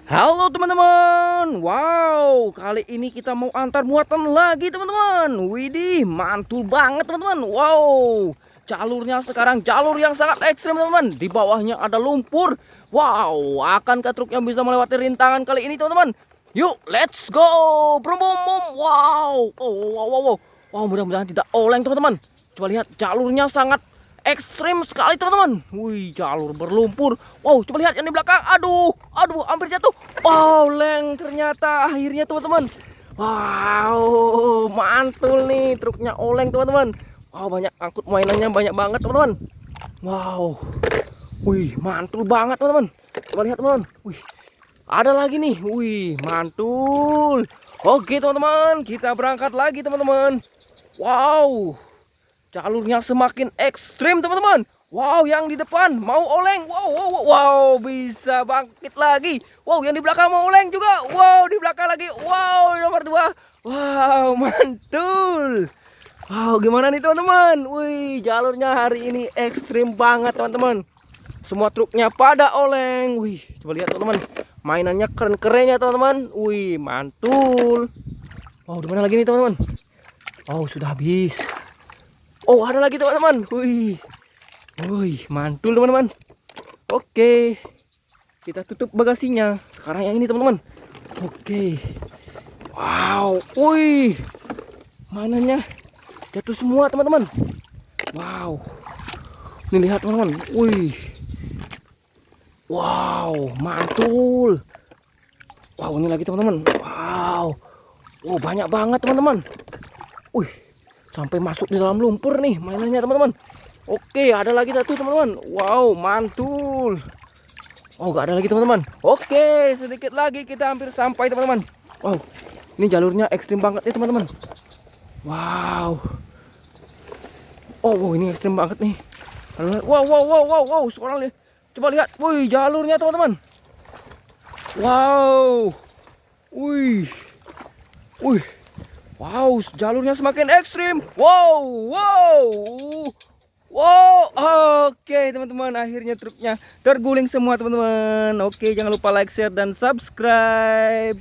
Halo teman-teman. Wow, kali ini kita mau antar muatan lagi teman-teman. Widih, mantul banget teman-teman. Wow, jalurnya sekarang jalur yang sangat ekstrim teman-teman. Di bawahnya ada lumpur. Wow, akankah truk yang bisa melewati rintangan kali ini teman-teman? Yuk, let's go. Brum brum brum. Wow. Oh, wow, wow, wow. Wow, mudah-mudahan tidak oleng teman-teman. Coba lihat, jalurnya sangat ekstrim sekali teman-teman. Wih, jalur berlumpur. Wow, coba lihat yang di belakang. Aduh, aduh, hampir jatuh. Wow, leng ternyata akhirnya teman-teman. Wow, mantul nih truknya oleng teman-teman. Wow, banyak angkut mainannya banyak banget teman-teman. Wow, wih, mantul banget teman-teman. Coba lihat teman-teman. Wih, ada lagi nih. Wih, mantul. Oke teman-teman, kita berangkat lagi teman-teman. Wow, jalurnya semakin ekstrim teman-teman. Wow, yang di depan mau oleng. Wow, wow, wow, wow, bisa bangkit lagi. Wow, yang di belakang mau oleng juga. Wow, di belakang lagi. Wow, nomor 2. Wow, mantul. Wow, gimana nih teman-teman? Wih, jalurnya hari ini ekstrim banget teman-teman. Semua truknya pada oleng. Wih, coba lihat teman-teman. Mainannya keren-keren ya teman-teman. Wih, mantul. Wow, di mana lagi nih teman-teman? Oh, sudah habis. Oh, ada lagi teman-teman. Wih. Wih, mantul teman-teman. Oke. Kita tutup bagasinya. Sekarang yang ini teman-teman. Oke. Wow. Wih. Mainannya jatuh semua teman-teman. Wow. Ini lihat teman-teman. Wih. Wow, mantul. Wow, ini lagi teman-teman. Wow. Wow, banyak banget teman-teman. Wih, sampai masuk di dalam lumpur nih mainannya teman-teman. Oke, ada lagi satu teman-teman. Wow, mantul. Oh, nggak ada lagi teman-teman. Oke, sedikit lagi kita hampir sampai teman-teman. Wow, ini jalurnya ekstrim banget nih teman-teman. Wow. Oh, wow, ini ekstrim banget nih. Wow, wow, wow, wow, wow. Sekarang lihat. Coba lihat. Wih, jalurnya teman-teman. Wow. Wih. Wih. Wow, jalurnya semakin ekstrim. Wow, wow. Wow, oke teman-teman, akhirnya truknya terguling semua teman-teman. Oke, jangan lupa like, share, dan subscribe.